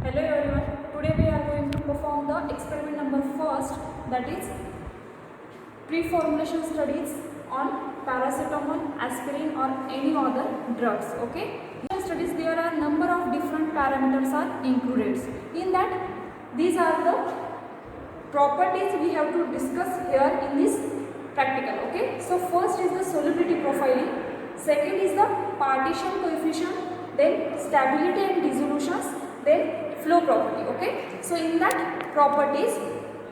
Hello everyone. Today we are going to perform the experiment number first, that is pre-formulation studies on paracetamol, aspirin or any other drugs. Okay. In studies there are number of different parameters are included. In that these are the properties we have to discuss here in this practical. Okay. So first is the solubility profiling, second is the partition coefficient, then stability and dissolutions, then flow property. Okay, so in that properties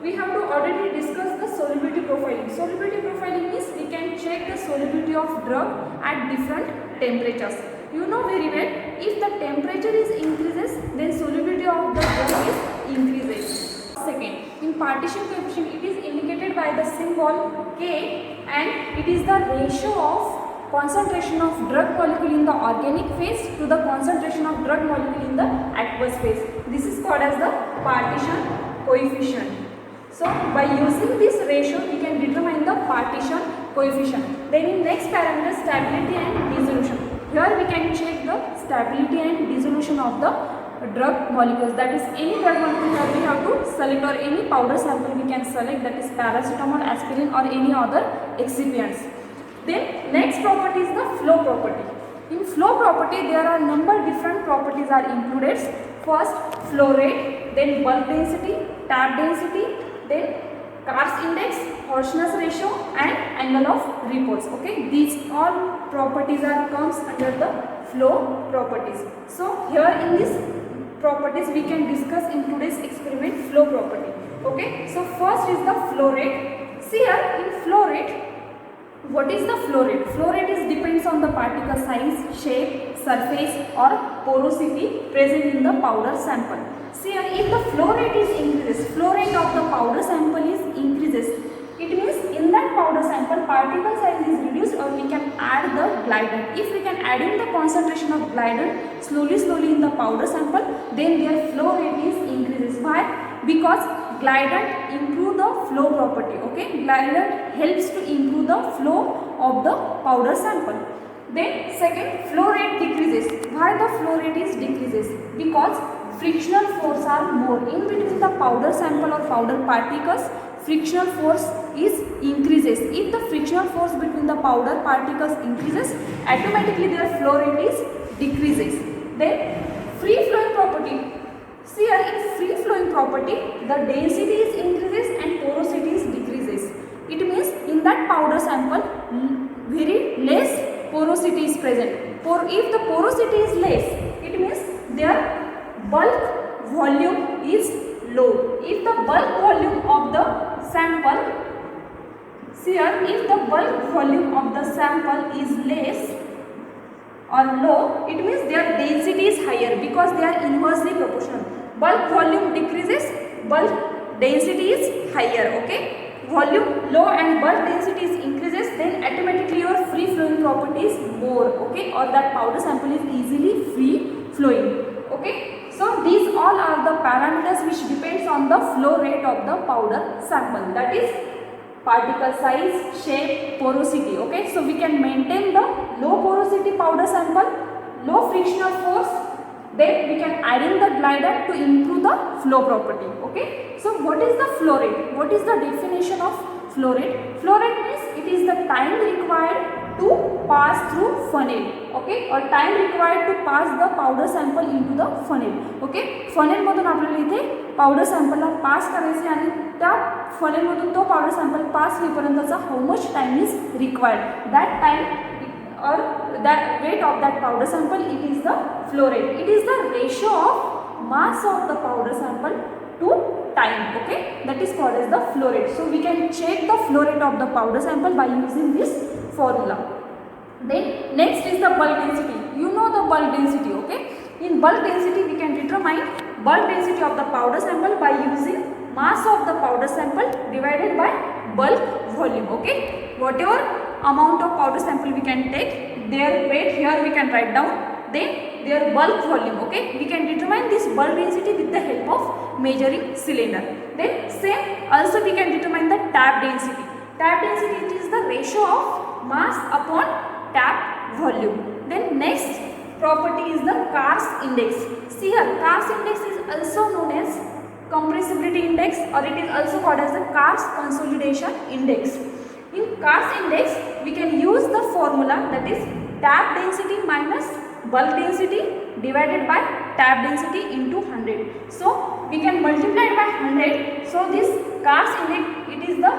we have to already discuss the solubility profiling. Solubility profiling means we can check the solubility of drug at different temperatures. You know very well, if the temperature is increases, then solubility of the drug is increases. Second, in partition coefficient it is indicated by the symbol K, and it is the ratio of concentration of drug molecule in the organic phase to the concentration of drug molecule in the aqueous phase. This is called as the partition coefficient. So by using this ratio we can determine the partition coefficient. Then in next parameter, stability and dissolution. Here we can check the stability and dissolution of the drug molecules. That is, any drug molecule here we have to select, or any powder sample we can select, that is paracetamol, aspirin or any other excipients. Then next property is the flow property. In flow property there are number different properties are included. First, flow rate, then bulk density, tap density, then Carr's index, harshness ratio and angle of repose. Okay, these all properties are comes under the flow properties. So here in this properties we can discuss in today's experiment flow property. Okay, so first is the flow rate. See here in flow rate, what is the flow rate? Flow rate is depends on the particle size, shape, surface or porosity present in the powder sample. See here, if the flow rate is increases, flow rate of the powder sample is increases, it means in that powder sample particle size is reduced, or we can add the glidant. If we can add in the concentration of glidant slowly in the powder sample, then their flow rate is increases. Why? Because glidant improve the flow property. Okay, glidant helps to improve the flow of the powder sample. Then second, flow rate decreases. Why the flow rate is decreases? Because frictional force are more in between the powder sample or powder particles. Frictional force is increases. If the frictional force between the powder particles increases, automatically their flow rate is decreases. Then free flowing property. See here, in free flowing property the density is increases and porosity is decreases. It means in that powder sample very less porosity is present. For if the porosity is less, it means their bulk volume is low. If the bulk volume of the sample, see here, if the bulk volume of the sample is less or low, it means their density is higher because they are inversely proportional. Bulk volume decreases, bulk density is higher. Okay, volume low and bulk density is increases, then automatically your free flowing property is more. Okay, or that powder sample is easily free flowing. Okay, so these all are the parameters which depends on the flow rate of the powder sample, that is particle size, shape, porosity. Okay, so we can maintain the low porosity powder sample, low frictional force, then we can add in the glidant to improve the flow property. Okay, so what is the flow rate? What is the definition of flow rate? Flow rate means it is the time required to pass through funnel. Okay, or time required to pass the powder sample into the funnel. Okay, funnel मधून आपल्याला इथे powder sample ला पास करायचे आणि त्या funnel मधून तो powder sample pass होईपर्यंतचा how much time is required, that time or that weight of that powder sample, it is the flow rate. It is the ratio of mass of the powder sample to time. Okay, that is called as the flow rate. So we can check the flow rate of the powder sample by using this formula. Then next is the bulk density. You know the bulk density. Okay, in bulk density we can determine bulk density of the powder sample by using mass of the powder sample divided by bulk volume. Okay, whatever amount of powder sample we can take, their weight here we can write down, then their bulk volume. Okay, we can determine this bulk density with the help of measuring cylinder. Then same also we can determine the tap density. Tap density, it is the ratio of mass upon tap volume. Then next property is the Carr's index. See here, Carr's index is also known as compressibility index, or it is also called as the Kar's consolidation index. In Kar's index, we can use the formula, that is tap density minus bulk density divided by tap density into 100. So we can multiply it by 100. So this Kar's index, it is the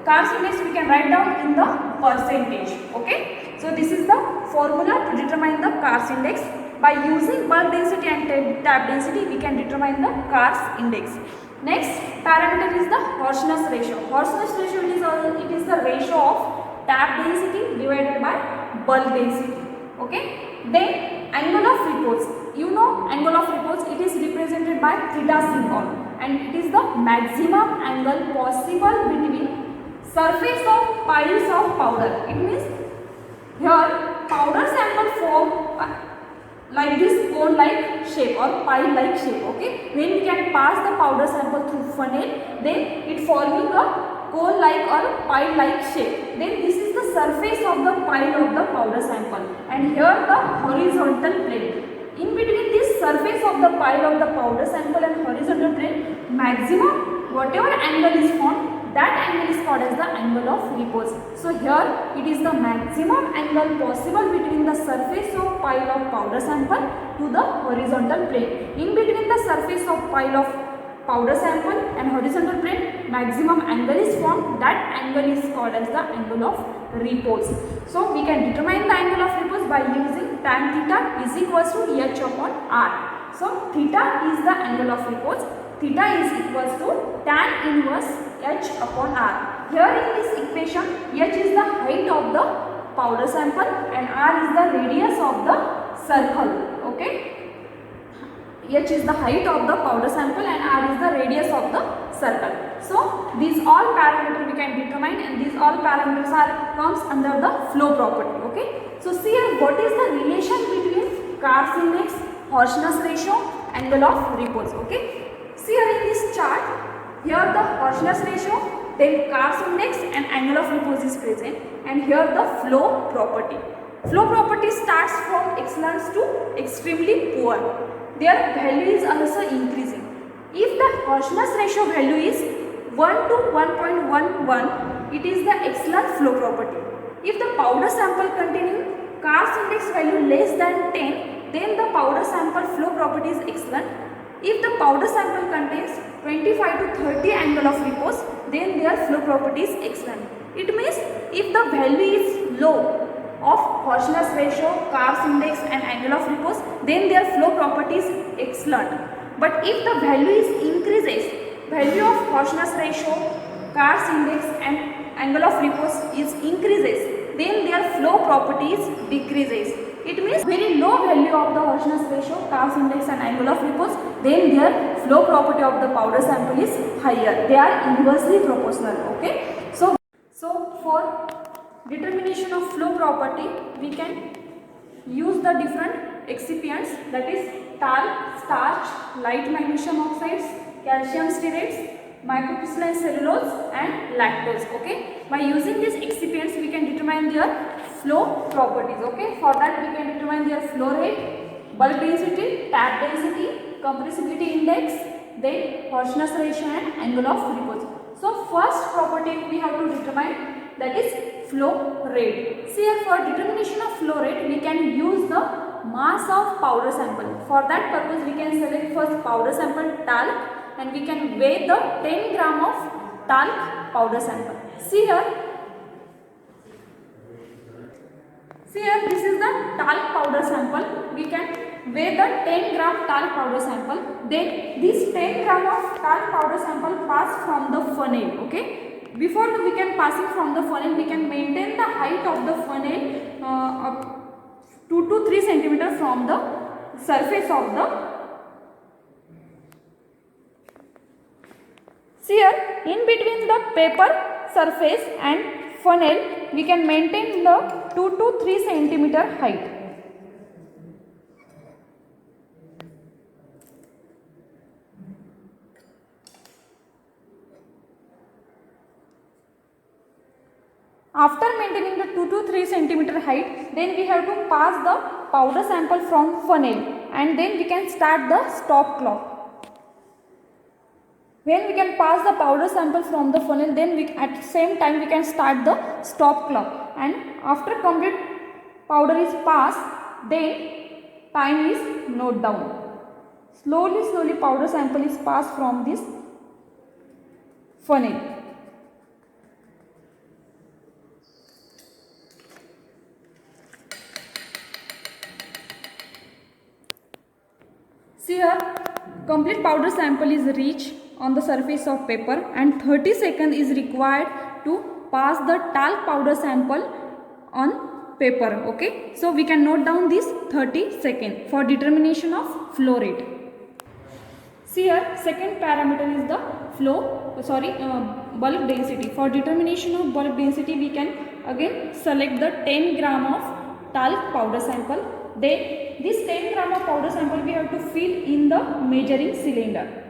Kar's index we can write down in the percentage. Okay. So this is the formula to determine the Kar's index. By using bulk density and tap density, we can determine the Kar's index. Next parameter is the Harshness ratio. Harshness ratio, it is the ratio of tap density divided by bulk density. Okay. Then angle of repose. You know angle of repose, it is represented by theta symbol, and it is the maximum angle possible between surface of piles of powder. It means here powder sample form like this cone like shape or pile like shape. Okay, when we can pass the powder sample through funnel, then it forming a cone like or pile like shape. Then this is the surface of the pile of the powder sample, and here the horizontal plane. In between this surface of the pile of the powder sample and horizontal plane, maximum whatever angle is formed, that angle is called as the angle of repose. So here it is the maximum angle possible between the surface of pile of powder sample to the horizontal plane. In between the surface of pile of powder sample and horizontal plane, maximum angle is formed. That angle is called as the angle of repose. So we can determine the angle of repose by using tan theta is equals to h upon r. So theta is the angle of repose. Theta is equals to tan inverse h upon r. Here in this equation, h is the height of the powder sample and r is the radius of the circle. Okay. H is the height of the powder sample and r is the radius of the circle. So these all parameters we can determine, and these all parameters comes under the flow property. Okay. So see here, what is the relation between Kar's index, Harshness ratio, angle of repose. Okay. See here in this chart, here the Harshness ratio, then Kar's index and angle of repose is present, and here the flow property. Flow property starts from excellent to extremely poor. Their value is also increasing. If the Harshness ratio value is 1 to 1.11, it is the excellent flow property. If the powder sample containing Kar's index value less than 10, then the powder sample flow property is excellent. If the powder sample contains 25 to 30 angle of repose, then their flow property is excellent. It means if the value is low of Harshness ratio, Kar's index and angle of repose, then their flow property is excellent. But if the value is increases, value of Harshness ratio, Kar's index and angle of repose is increases, then their flow properties decreases. It means very low value of the Harshness ratio, Kar's index and angle of repose, then their flow property of the powder sample is higher. They are inversely proportional. Okay. So for determination of flow property, we can use the different excipients, that is talc, starch, light magnesium oxides, calcium stearates, microcrystalline cellulose and lactose. Okay. By using these excipients, we can determine their flow properties. Okay. For that, we can determine their flow rate, bulk density, tap density, compressibility index, then Harshness ratio and angle of repose. So first property we have to determine, that is flow rate. See here, for determination of flow rate, we can use the mass of powder sample. For that purpose, we can select first powder sample talc, and we can weigh the 10 gram of talc powder sample. See here, this is the talc powder sample. We can weigh the 10 gram talc powder sample. Then this 10 gram of talc powder sample pass from the funnel. Okay. Before we can passing from the funnel, we can maintain the height of the funnel up 2 to 3 centimeter from the surface of the. See here, in between the paper surface and funnel, we can maintain the 2 to 3 centimeter height. After maintaining the 2 to 3 centimeter height, then we have to pass the powder sample from funnel, and then we can start the stop clock. When we can pass the powder sample from the funnel, then we at the same time we can start the stop clock, and after complete powder is passed, then time is note down. Slowly powder sample is passed from this funnel. See here, complete powder sample is reached on the surface of paper, and 30 seconds is required to pass the talc powder sample on paper. Okay, so we can note down this 30 seconds for determination of flow rate. See here, second parameter is the bulk density. For determination of bulk density, we can again select the 10 gram of talc powder sample. Then this 10 gram of powder sample we have to fill in the measuring cylinder.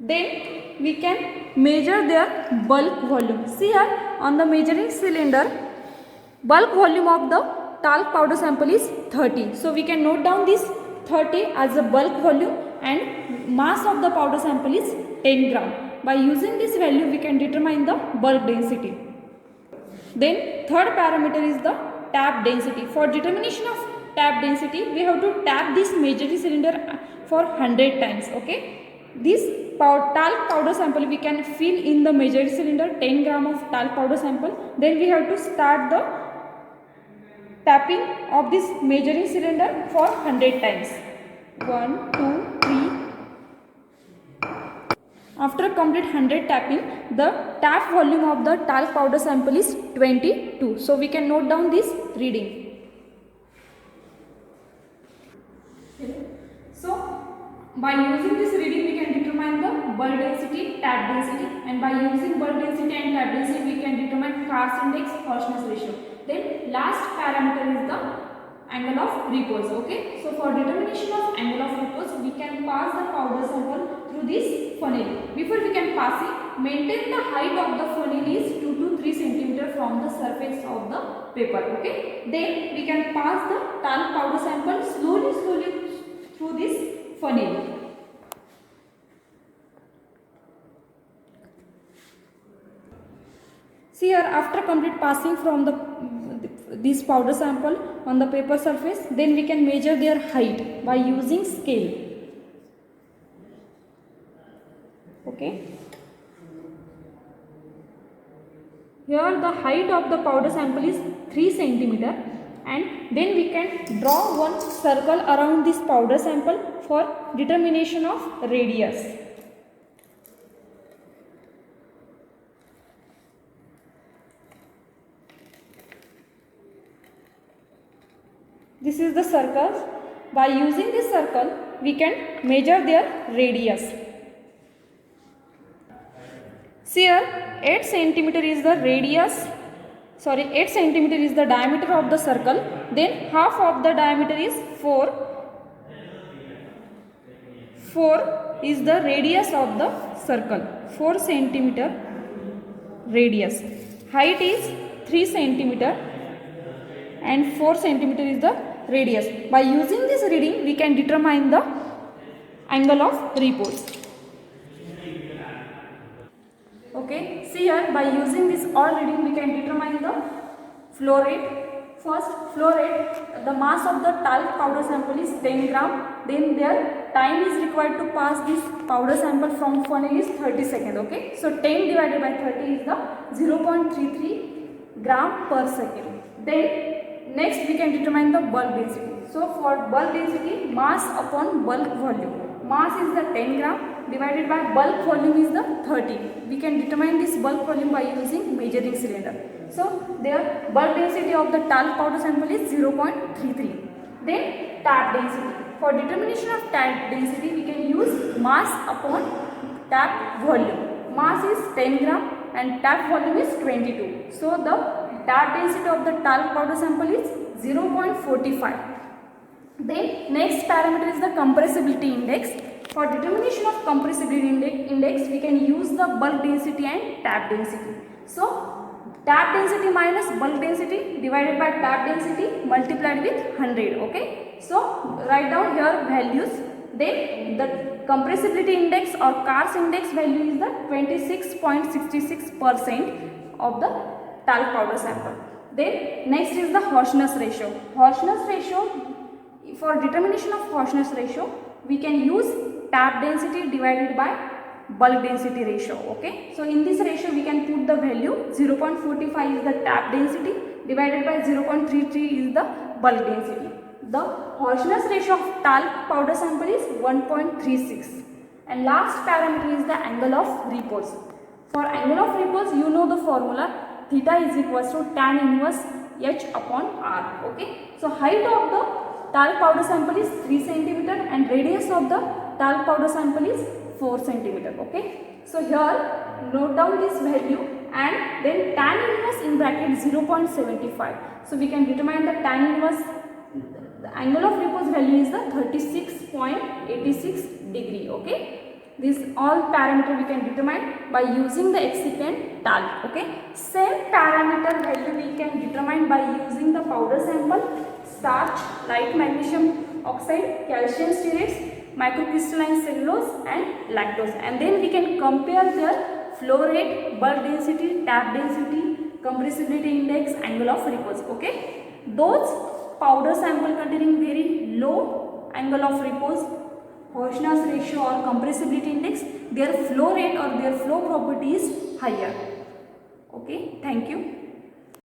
Then we can measure their bulk volume. See here, on the measuring cylinder, bulk volume of the talc powder sample is 30. So we can note down this 30 as a bulk volume, and mass of the powder sample is 10 gram. By using this value, we can determine the bulk density. Then third parameter is the tap density. For determination of tap density, we have to tap this measuring cylinder for 100 times. Okay. This talc powder sample we can fill in the measuring cylinder, 10 gram of talc powder sample. Then we have to start the tapping of this measuring cylinder for 100 times. 1, 2, 3. After complete 100 tapping, the tap volume of the talc powder sample is 22. So we can note down this reading. So by using this reading, we can determine the bulk density, tap density, and by using bulk density and tap density, we can determine Carr's index, harshness ratio. Then last parameter is the angle of repose. Okay, so for determination of angle of repose, we can pass the powder sample through this funnel. Before we can pass it, maintain the height of the funnel is 2 to 3 cm from the surface of the paper. Okay, then we can pass the talc powder sample slowly through this funnel. See here, after complete passing from this powder sample on the paper surface, then we can measure their height by using scale. Okay. Here the height of the powder sample is 3 cm, and then we can draw one circle around this powder sample for determination of radius. This is the circle. By using this circle, we can measure their radius. See here, 8 cm is the radius. 8 cm is the diameter of the circle. Then half of the diameter is 4. 4 is the radius of the circle. 4 cm radius. Height is 3 cm and 4 cm is the radius. By using this reading, we can determine the angle of repose. Okay, see here, by using this all reading, we can determine the flow rate. First, flow rate, the mass of the talc powder sample is 10 gram. Then their time is required to pass this powder sample from funnel is 30 seconds. Okay, so 10 divided by 30 is the 0.33 gram per second. Then next we can determine the bulk density. So for bulk density, mass upon bulk volume. Mass is the 10 gram divided by bulk volume is the 30. We can determine this bulk volume by using measuring cylinder. So their bulk density of the talc powder sample is 0.33. Then tap density. for determination of tap density, we can use mass upon tap volume. Mass is 10 gram and tap volume is 22. So the tap density of the talc powder sample is 0.45. Then next parameter is the compressibility index. For determination of compressibility index, we can use the bulk density and tap density. So tap density minus bulk density divided by tap density multiplied with 100. Okay. So write down here values. Then the compressibility index or Carr's index value is the 26.66% of the talc powder sample. Then next is the harshness ratio. Harshness ratio, for determination of harshness ratio, we can use tap density divided by bulk density ratio. Okay. So in this ratio we can put the value 0.45 is the tap density divided by 0.33 is the bulk density. The harshness ratio of talc powder sample is 1.36. And last parameter is the angle of repose. For angle of repose, you know the formula, theta is equals to tan inverse H upon R. Okay. So height of the talc powder sample is 3 cm and radius of the talc powder sample is 4 cm. Okay. So here note down this value and then tan inverse in bracket 0.75. So we can determine the tan inverse. The angle of repose value is the 36.86 degree. Okay. These all parameter we can determine by using the excipient talc. Okay. Same parameter value we can determine by using the powder sample, starch, light magnesium oxide, calcium stearates, microcrystalline cellulose and lactose, and then we can compare their flow rate, bulk density, tap density, compressibility index, angle of repose. Okay. Those powder sample containing very low angle of repose, harshness ratio or compressibility index, their flow rate or their flow property is higher. Okay. Thank you.